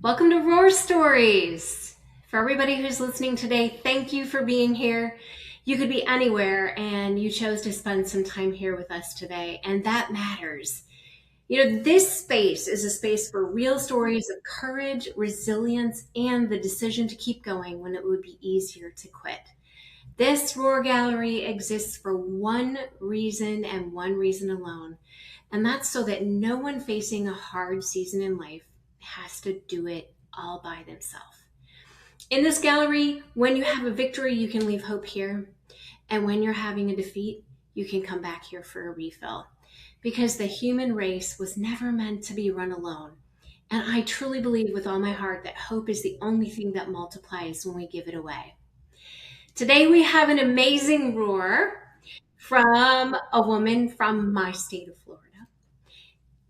Welcome to Roar Stories. For everybody who's listening today, thank you for being here. You could be anywhere and you chose to spend some time here with us today, and that matters. This space is a space for real stories of courage, resilience, and the decision to keep going when it would be easier to quit. This Roar Gallery exists for one reason and one reason alone, and that's so that no one facing a hard season in life has to do it all by themselves. In this gallery, when you have a victory, you can leave hope here. And when you're having a defeat, you can come back here for a refill. Because the human race was never meant to be run alone. And I truly believe with all my heart that hope is the only thing that multiplies when we give it away. Today we have an amazing roar from a woman from my state of Florida.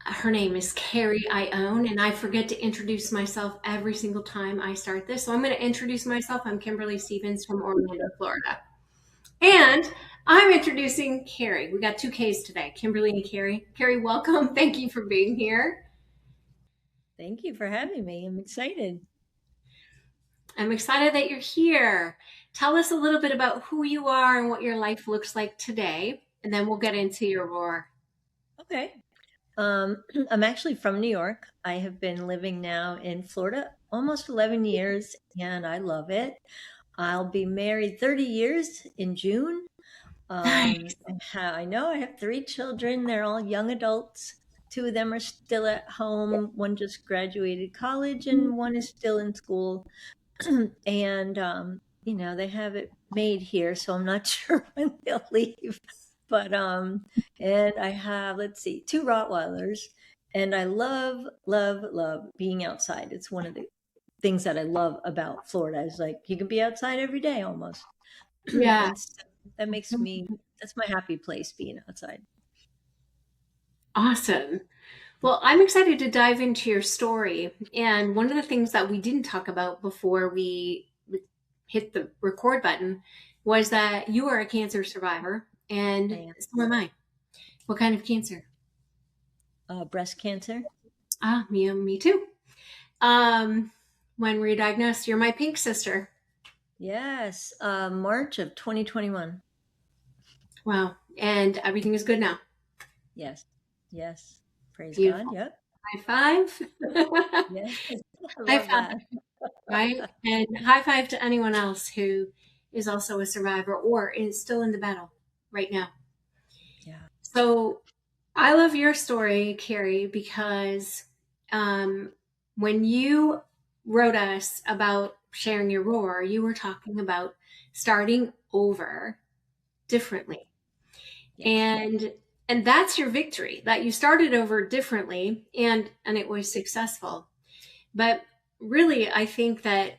Her name is Kerry Iannone, and I forget to introduce myself every single time I start this. So I'm going to introduce myself. I'm Kimberly Stevens from Orlando, Florida. And I'm introducing Kerry. We got two Ks today, Kimberly and Kerry. Kerry, welcome. Thank you for being here. Thank you for having me. I'm excited. I'm excited that you're here. Tell us a little bit about who you are and what your life looks like today, and then we'll get into your roar. Okay. I'm actually from New York. I have been living now in Florida almost 11 years and I love it. I'll be married 30 years in June. Nice. I know I have three children. They're all young adults. Two of them are still at home. One just graduated college and one is still in school. And they have it made here, so I'm not sure when they'll leave. But and I have, let's see, two Rottweilers, and I love, love, love being outside. It's one of the things that I love about Florida is like you can be outside every day almost. Yeah. And so that makes me that's my happy place being outside. Awesome. Well, I'm excited to dive into your story. And one of the things that we didn't talk about before we hit the record button was that you are a cancer survivor, and I so am I. What kind of cancer? breast cancer. Ah, me too. Um, when were you diagnosed? You're my pink sister. Yes, March of 2021. Wow. And everything is good now. Yes. Yes. Praise God. Beautiful. Yep. High five. Yes. I High love five, that. right? And high five to anyone else who is also a survivor or is still in the battle right now. Yeah. So I love your story, Carrie, because um, when you wrote us about sharing your roar, you were talking about starting over differently. Yes. And that's your victory, that you started over differently and it was successful. But really, I think that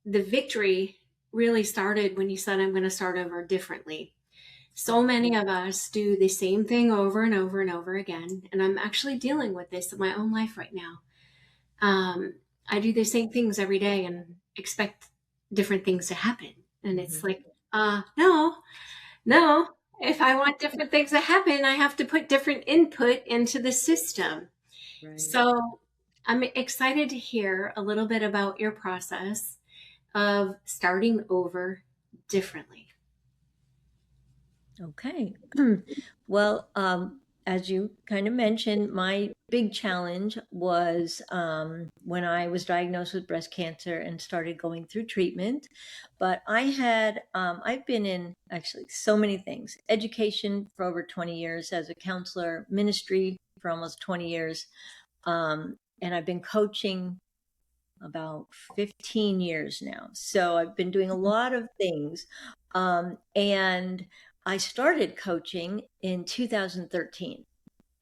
the victory really started when you said, I'm going to start over differently. So Yes. many of us do the same thing over and over and over again. And I'm actually dealing with this in my own life right now. Um, I do the same things every day and expect different things to happen. And it's Hmm. like, no, no. If I want different things to happen, I have to put different input into the system. Right. So I'm excited to hear a little bit about your process of starting over differently. Okay. Well, as you kind of mentioned, my big challenge was when I was diagnosed with breast cancer and started going through treatment. But I've been in actually so many things: education for over 20 years as a counselor, ministry for almost 20 years, and I've been coaching about 15 years now. So I've been doing a lot of things. And I started coaching in 2013.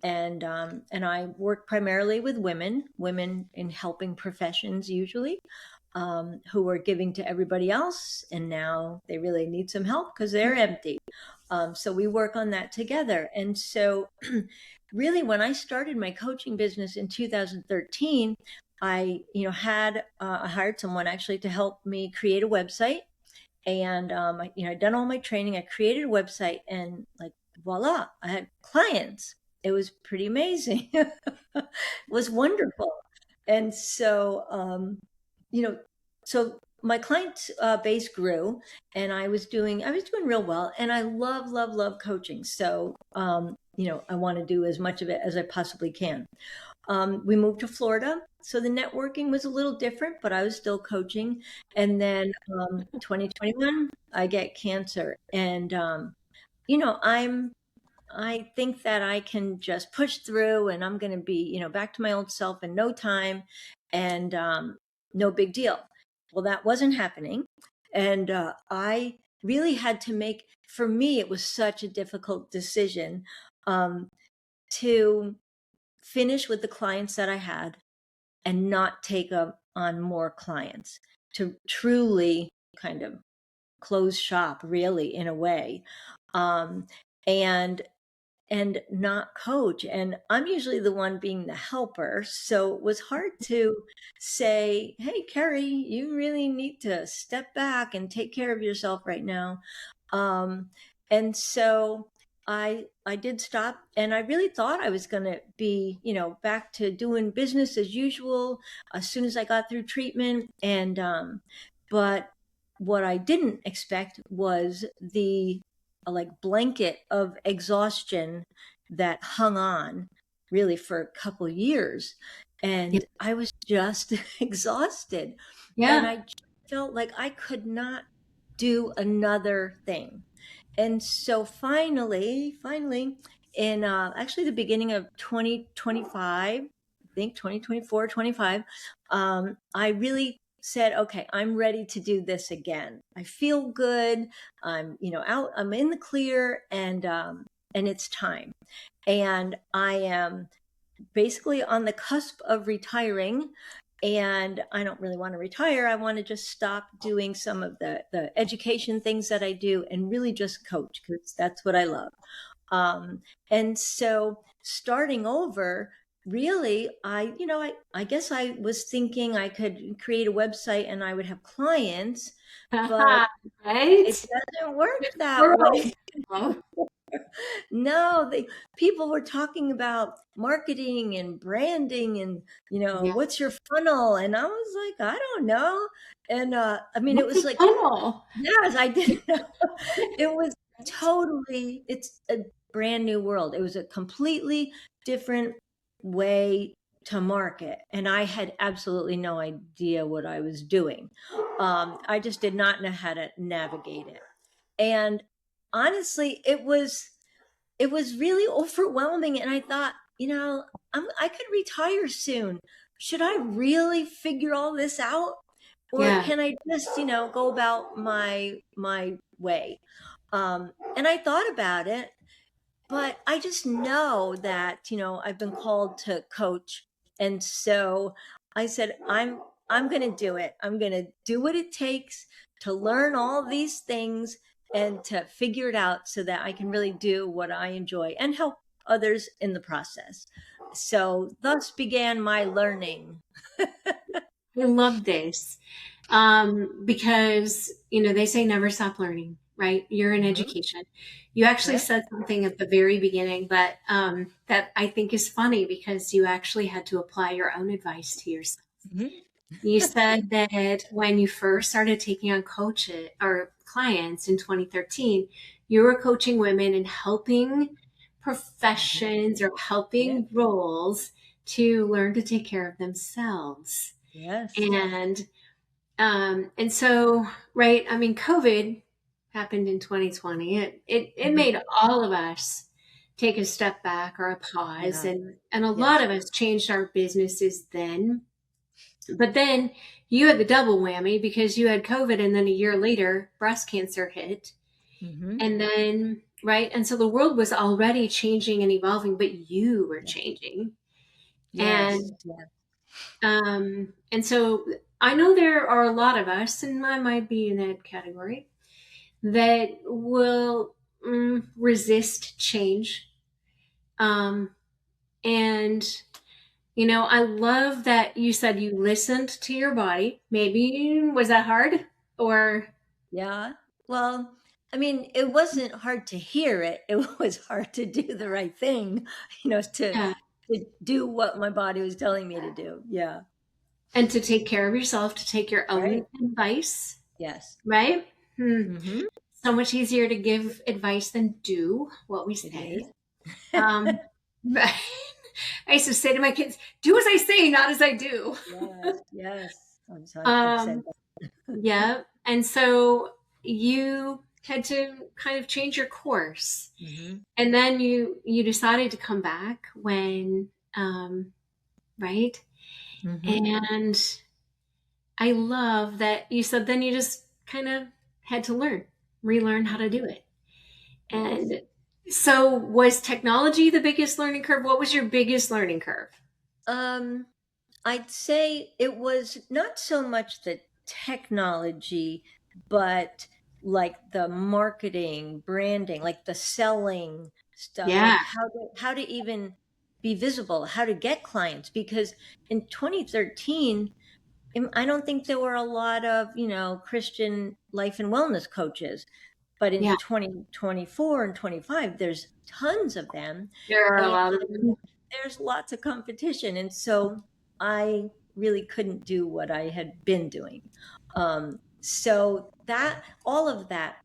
And I work primarily with women in helping professions usually, who are giving to everybody else, and now they really need some help because they're empty. So we work on that together. And so, really, when I started my coaching business in 2013, I hired someone actually to help me create a website, and I'd done all my training. I created a website, and like voila, I had clients. It was pretty amazing. It was wonderful. And so, you know, so my client base grew, and I was doing real well, and I love coaching. So, I want to do as much of it as I possibly can. We moved to Florida, so the networking was a little different, but I was still coaching. And then 2021, I get cancer, and you know, I'm I think that I can just push through, and I'm going to be, back to my old self in no time, and no big deal. Well, that wasn't happening. And I really had to for me, it was such a difficult decision um, to finish with the clients that I had and not take on more clients, to truly kind of close shop, really, in a way. Um, and not coach. And I'm usually the one being the helper. So it was hard to say, hey, Kerry, you really need to step back and take care of yourself right now. Um, and so I did stop, and I really thought I was going to be, back to doing business as usual as soon as I got through treatment. And but what I didn't expect was the like blanket of exhaustion that hung on really for a couple years, Yeah. and I was just exhausted, and Yeah. I just felt like I could not do another thing. And so finally, in actually the beginning of 2025, I think 2024, 25, I really said, okay, I'm ready to do this again. I feel good. I'm, out, I'm in the clear, and it's time. And I am basically on the cusp of retiring, and I don't really want to retire. I want to just stop doing some of the education things that I do and really just coach, because that's what I love. And so starting over, really, I guess I was thinking I could create a website and I would have clients, but it Right? doesn't work that World. way. No, people were talking about marketing and branding, and Yeah. what's your funnel? And I was like, I don't know. And I mean, it What's was a like, funnel? yes, I didn't know. It was totally, it's a brand new world. It was a completely different way to market, and I had absolutely no idea what I was doing. I just did not know how to navigate it. And honestly, it was really overwhelming, and I thought, I could retire soon. Should I really figure all this out, or Yeah. can I just go about my way? And I thought about it, but I just know that I've been called to coach, and so I said, I'm going to do it. I'm going to do what it takes to learn all these things and to figure it out so that I can really do what I enjoy and help others in the process. So thus began my learning. I love this. Because, they say never stop learning, right? You're in Mhm. education. You actually Yeah. said something at the very beginning, but that I think is funny because you actually had to apply your own advice to yourself. Mhm. You said that when you first started taking on coaches or clients in 2013, you were coaching women and helping Mhm. professions or Yeah. helping roles to learn to take care of themselves. Yes. And so, right, I mean, COVID happened in 2020. It Mhm. made all of us take a step back or a pause, Yeah. and a lot Yes. of us changed our businesses then. But then you had the double whammy because you had COVID, and then a year later, breast cancer hit. Hmm. And then, right, and so the world was already changing and evolving, but you were Yeah. changing. Yes. And Yeah. so I know there are a lot of us, and I might be in that category, that will resist change. Um, and, I love that you said you listened to your body. Maybe, was that hard? Or, Yeah. Well, I mean, it wasn't hard to hear it. It was hard to do the right thing, to yeah, to do what my body was telling me to do. Yeah. And to take care of yourself, to take your own Right. advice, Yes. right? Hmm. Mm-hmm. So much easier to give advice than do what we It say. is. Um, but I used to say to my kids, do as I say, not as I do. Yes. Yes. I've said Um, that. yeah. And so you had to kind of change your course. Mm-hmm. And then you decided to come back when right? Mm-hmm. And I love that you said then you just kind of had to relearn how to do it. Yes. And so was technology the biggest learning curve? What was your biggest learning curve? Um, I'd say it was not so much the technology, but like the marketing, branding, like the selling stuff, Yeah, like how to even be visible, how to get clients. Because in 2013, I don't think there were a lot of, Christian life and wellness coaches. But in yeah. 2024 and 25, there's tons of them. There are a And lot of them. there's lots of competition. And so I really couldn't do what I had been doing. So that all of that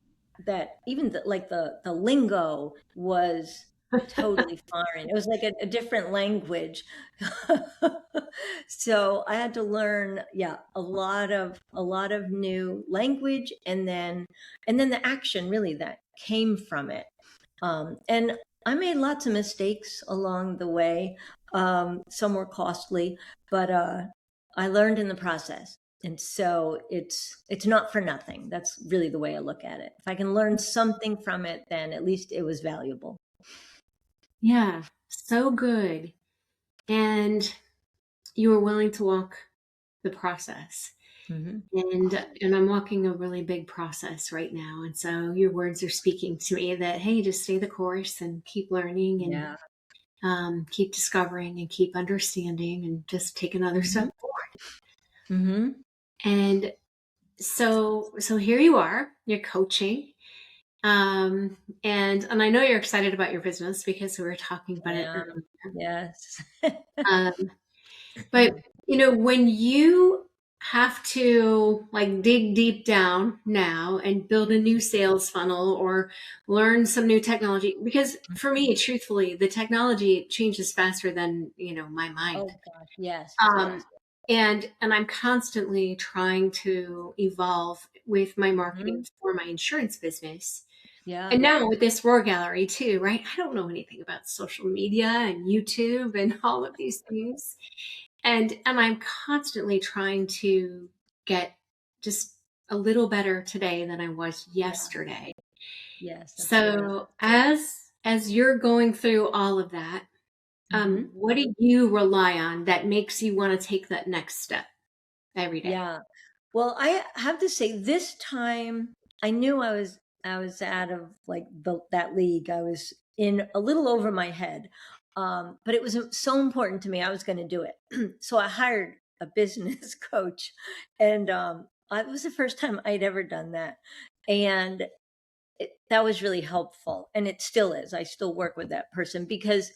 even like the lingo was totally foreign. It was like a different language. So I had to learn, yeah, a lot of new language, and then the action really that came from it. And I made lots of mistakes along the way. Some were costly, but I learned in the process. And so it's not for nothing. That's really the way I look at it. If I can learn something from it, then at least it was valuable. Yeah, so good. And you were willing to walk the process. Hmm. And I'm walking a really big process right now. And so your words are speaking to me that, hey, just stay the course and keep learning and Yeah. keep discovering and keep understanding and just take another Hmm. step forward. Hmm. And so here you are, you're coaching. And I know you're excited about your business because we were talking about it Yeah. earlier. Yes. Um, but when you have to like dig deep down now and build a new sales funnel or learn some new technology, because for me, truthfully, the technology changes faster than my mind. Oh gosh. Yes. Um, Yes. and I'm constantly trying to evolve with my Hmm. marketing for my insurance business. And Yeah. now with this Roar Gallery too, right? I don't know anything about social media and YouTube and all of these things. And I'm constantly trying to get just a little better today than I was Yeah. yesterday. Yes. That's great. So as you're going through all of that, Hmm. what do you rely on that makes you want to take that next step every day? Yeah. Well, I have to say this time I knew I was out of like that league. I was in a little over my head. But it was so important to me. I was going to do it. So I hired a business coach, and it was the first time I'd ever done that. And that was really helpful, and it still is. I still work with that person because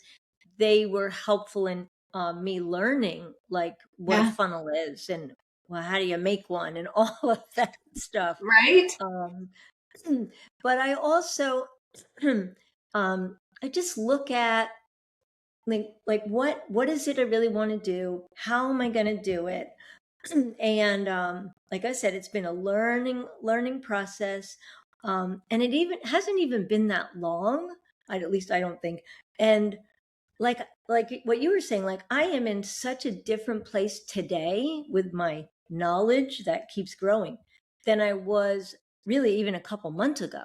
they were helpful in me learning like what a Yeah, funnel is, and well, how do you make one, and all of that stuff. right? um, but I also I just look at like what is it I really want to do, how am I going to do it. And like I said, it's been a learning process. And it even hasn't even been that long. At least I don't think. And like what you were saying, like I am in such a different place today with my knowledge that keeps growing than I was really even a couple months ago.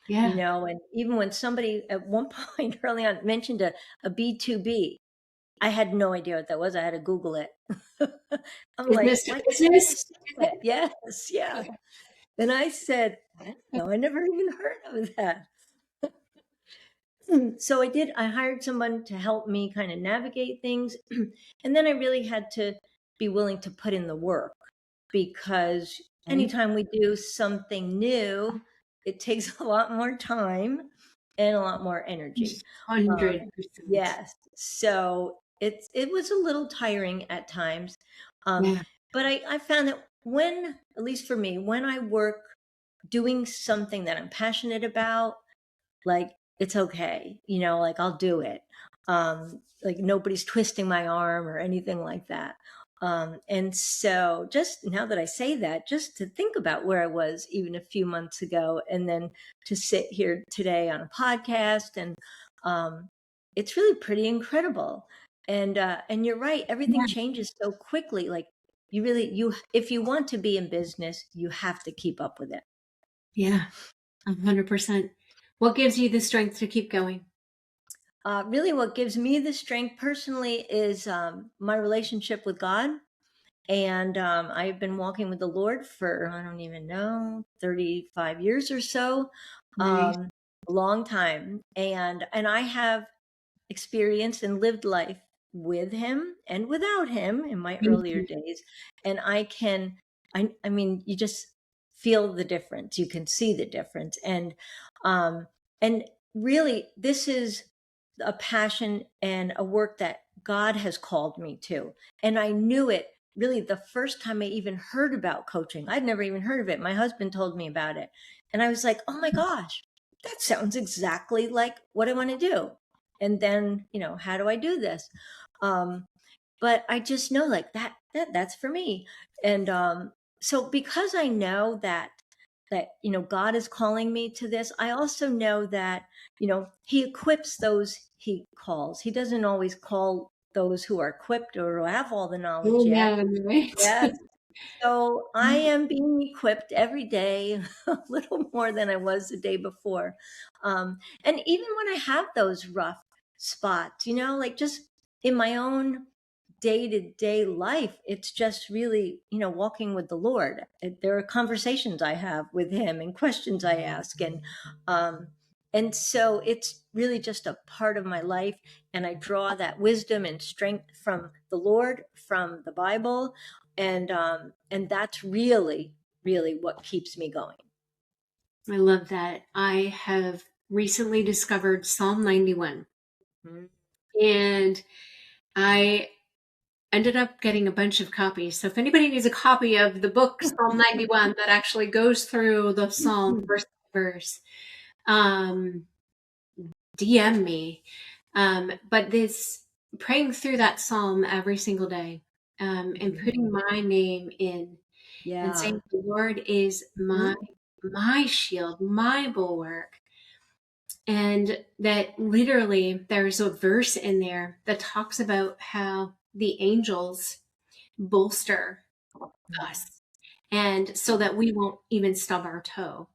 Yeah. And even when somebody at one point early on mentioned a B2B, I had no idea what that was. I had to Google it. I'm like, Business to why can't I business. just say that? Yes, yeah. And I said, I don't know, I never even heard of that. So I hired someone to help me kind of navigate things. And then I really had to be willing to put in the work because Right? anytime we do something new, it takes a lot more time and a lot more energy. Um, 100%. yes. So it was a little tiring at times. Um, Yeah. But I found that when, at least for me, when I work doing something that I'm passionate about, like it's okay, like I'll do it. Like nobody's twisting my arm or anything like that. And so just now that I say that, just to think about where I was even a few months ago, and then to sit here today on a podcast, and um, it's really pretty incredible. And you're right, everything Yeah. changes so quickly. Like you if you want to be in business, you have to keep up with it. Yeah, 100%. What gives you the strength to keep going? Really, what gives me the strength personally is my relationship with God. And I've been walking with the Lord for, I don't even know, 35 years or so, Nice. a long time. And I have experienced and lived life with him and without him in my earlier Mhm. days. And I mean, you just feel the difference. You can see the difference. Um, and really, this is a passion and a work that God has called me to. And I knew it really the first time I even heard about coaching. I'd never even heard of it. My husband told me about it. And I was like, oh my gosh, that sounds exactly like what I want to do. And then, how do I do this? Um, but I just know like that's for me. And so because I know that God is calling me to this, I also know that he equips those he calls. He doesn't always call those who are equipped or who have all the knowledge yet. Amen, right? Yes. So I am being equipped every day, a little more than I was the day before. And even when I have those rough spots, like just in my own day to day life, it's just really, walking with the Lord. There are conversations I have with Him and questions I ask. Um, and so it's really just a part of my life. And I draw that wisdom and strength from the Lord, from the Bible, and that's really really what keeps me going. I love that. I have recently discovered Psalm 91, Mhm. and I ended up getting a bunch of copies. So if anybody needs a copy of the book Psalm 91 that actually goes through the psalm verse by verse, um, DM me. But this praying through that psalm every single day, and Mhm. putting my name in and Yeah. saying the Lord is Mhm. my shield, my bulwark. And that literally there's a verse in there that talks about how the angels bolster Mhm. us and so that we won't even stub our toe.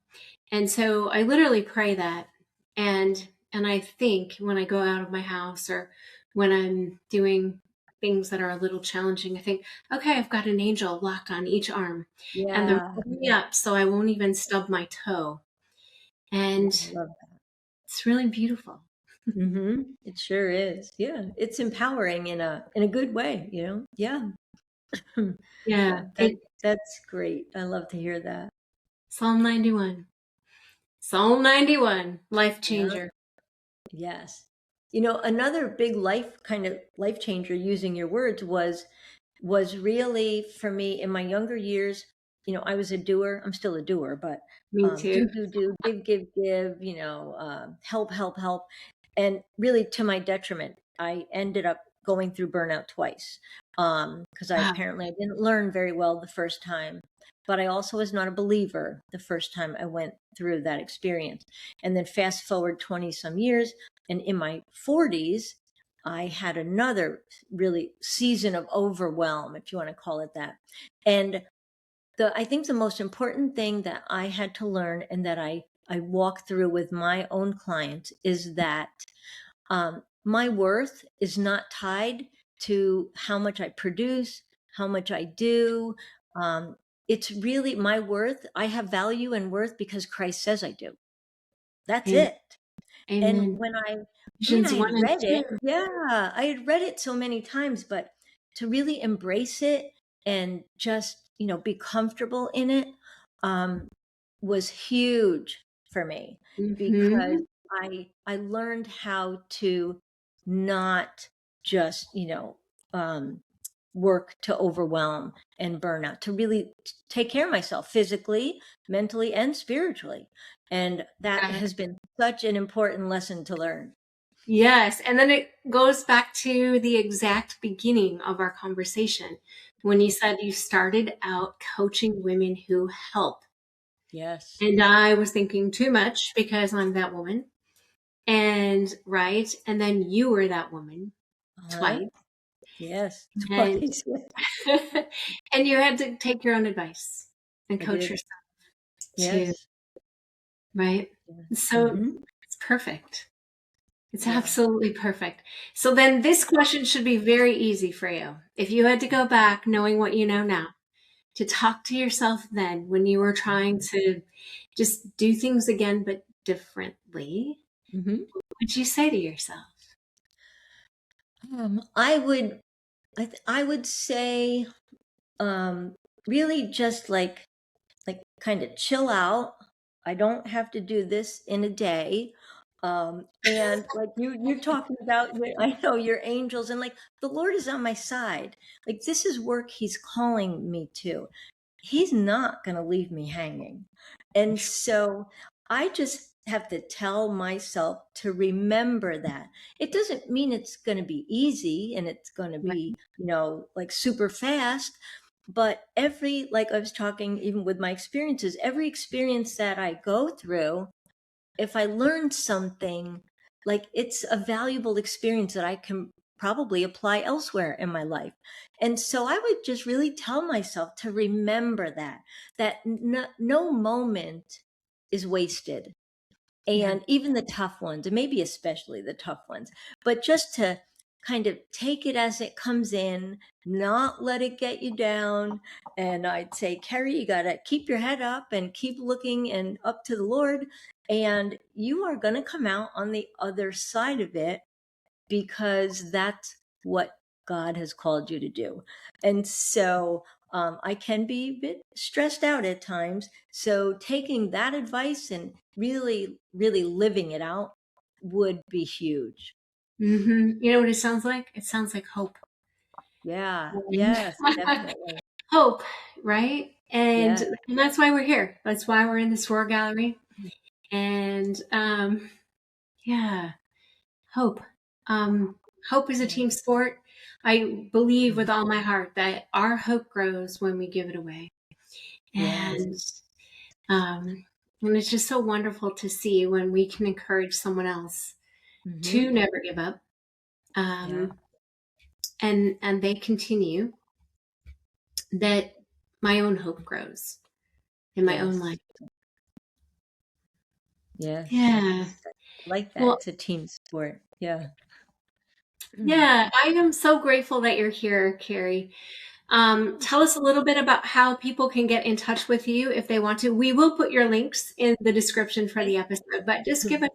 And so I literally pray that, and I think when I go out of my house or when I'm doing things that are a little challenging, I think, okay, I've got an angel locked on each arm and they're Yeah. holding me up so I won't even stub my toe. Yeah, And I love it's really beautiful. that. It sure is. Yeah, it's empowering in a good way, yeah. Yeah, Yeah, that's great. I love to hear that. Psalm 91. Psalm 91, life Yeah. changer. Yes. Another big life changer, using your words, was really for me in my younger years. I was a doer. I'm still a doer, but Me do, too. do, do, give, help, help, help. And really to my detriment, I ended up going through burnout twice. Because Wow. I didn't learn very well the first time, but I also was not a believer the first time I went through that experience. And then fast forward 20 some years, and in my 40s, I had another really season of overwhelm, if you want to call it that. And I think the most important thing that I had to learn, and that I walk through with my own clients, is that my worth is not tied to how much I produce, how much I do. Um, it's really my worth. I have value and worth because Christ says I do. That's Amen. it. And Amen. I Ephesians 1 had and read 2. it. Yeah, I had read it so many times, but to really embrace it and just, be comfortable in it, um, was huge for me, because Mm-hmm. I learned how to not just, work to overwhelm and burnout, to really take care of myself physically, mentally, and spiritually. And that Yeah. has been such an important lesson to learn. Yes. And then it goes back to the exact beginning of our conversation when you said you started out coaching women who help. Yes. And I was thinking too much because I'm that woman. And right. And then you were that woman Uh-huh. twice. Yes. And Twice. and you had to take your own advice and I coach did. yourself too, Yes. right? Yeah. So Mm-hmm. it's perfect. It's Yeah. absolutely perfect. So then this question should be very easy for you. If you had to go back knowing what you know now to talk to yourself then when you were trying to just do things again but differently, Mm-hmm. what would you say to yourself? I would, I would say, um, really just like kind of chill out. I don't have to do this in a day. And like you're talking about, I know your angels, and like the Lord is on my side. Like this is work He's calling me to. He's not going to leave me hanging. And so I just have to tell myself to remember that. It doesn't mean it's going to be easy and it's going to Right. be, like super fast. But like I was talking even with my experiences, every experience that I go through, if I learn something, like it's a valuable experience that I can probably apply elsewhere in my life. And so I would just really tell myself to remember that no moment is wasted. Yeah. And even the tough ones, and maybe especially the tough ones, but just to kind of take it as it comes in, not let it get you down. And I'd say, Kerry, you got to keep your head up and keep looking and up to the Lord. And you are going to come out on the other side of it, because that's what God has called you to do. And so I can be a bit stressed out at times. So taking that advice and really, really living it out would be huge. You know what it sounds like? It sounds like hope. Yeah. Yes, definitely. Hope, right? Yeah. And that's why we're here. That's why we're in this Roar Gallery. And yeah, hope. Um, hope is a Yeah. team sport. I believe with all my heart that our hope grows when we give it away. Yes. And um, and it's just so wonderful to see when we can encourage someone else Mm-hmm. to never give up. Yeah. Um, and they continue, that my own hope grows in my own Yes. life. Yes. Yeah. Like that. Well, It's a team sport. Yeah. yeah, I am so grateful that you're here, Kerry. Tell us a little bit about how people can get in touch with you if they want to. We will put your links in the description for the episode, but just give us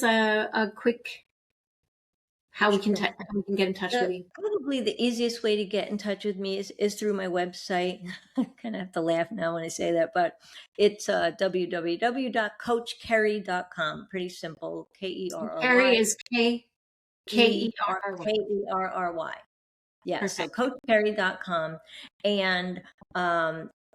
a quick Sure. how we can get in touch with you. Probably the easiest way to get in touch with me is through my website. I kind of have to laugh now when I say that, but it's www.coachkerry.com. Pretty simple. Kerry Kerry. is Kerry. Kerry. Yeah, so Perfect. coachkerry.com. And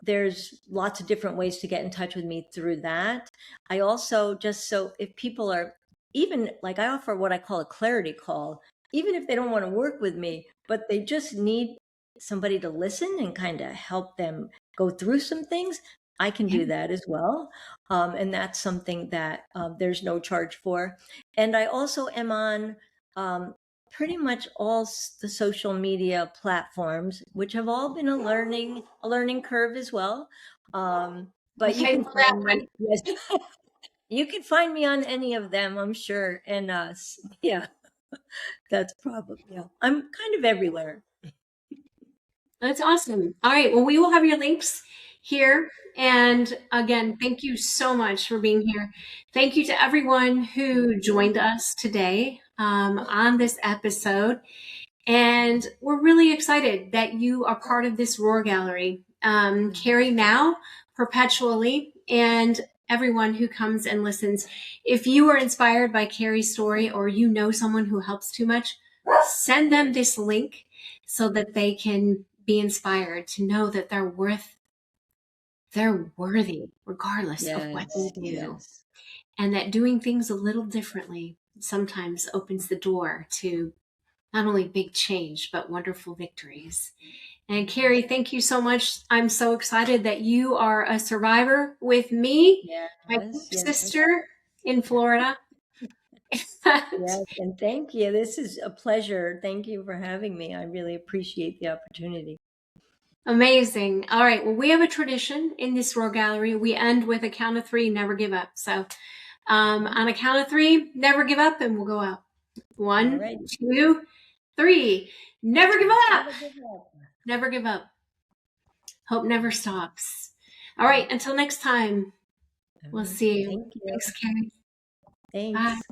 there's lots of different ways to get in touch with me through that. I also, just so if people are, even like I offer what I call a clarity call, even if they don't want to work with me, but they just need somebody to listen and kind of help them go through some things, I can Yeah. do that as well. And that's something that there's no charge for. And I also am on um, pretty much all the social media platforms, which have all been a learning curve as well. But you Okay, can for that find one. me, yes, you can find me on any of them, I'm sure. And yeah, that's probably, yeah. I'm kind of everywhere. That's awesome. All right. Well, we will have your links here. And again, thank you so much for being here. Thank you to everyone who joined us today on this episode. And we're really excited that you are part of this Roar Gallery. Kerry now, perpetually, and everyone who comes and listens. If you are inspired by Kerry's story or you know someone who helps too much, send them this link. so that they can be inspired to know that they're worthy regardless of what they Yes, do. yes. And that doing things a little differently sometimes opens the door to not only big change, but wonderful victories. And Kerry, thank you so much. I'm so excited that you are a survivor with me, my Yes, yes. sister in Florida. Yes, and thank you. This is a pleasure. Thank you for having me. I really appreciate the opportunity. Amazing. All right. Well, we have a tradition in this Roar Gallery. We end with a count of three, never give up. So, on a count of three, never give up, and we'll go out. All One, right. 2, 3. Never give up. Never give up. Never give up. Hope never stops. All right. Until next time, All we'll right. see you. Thank you. Thanks, Carrie. Bye. Thanks.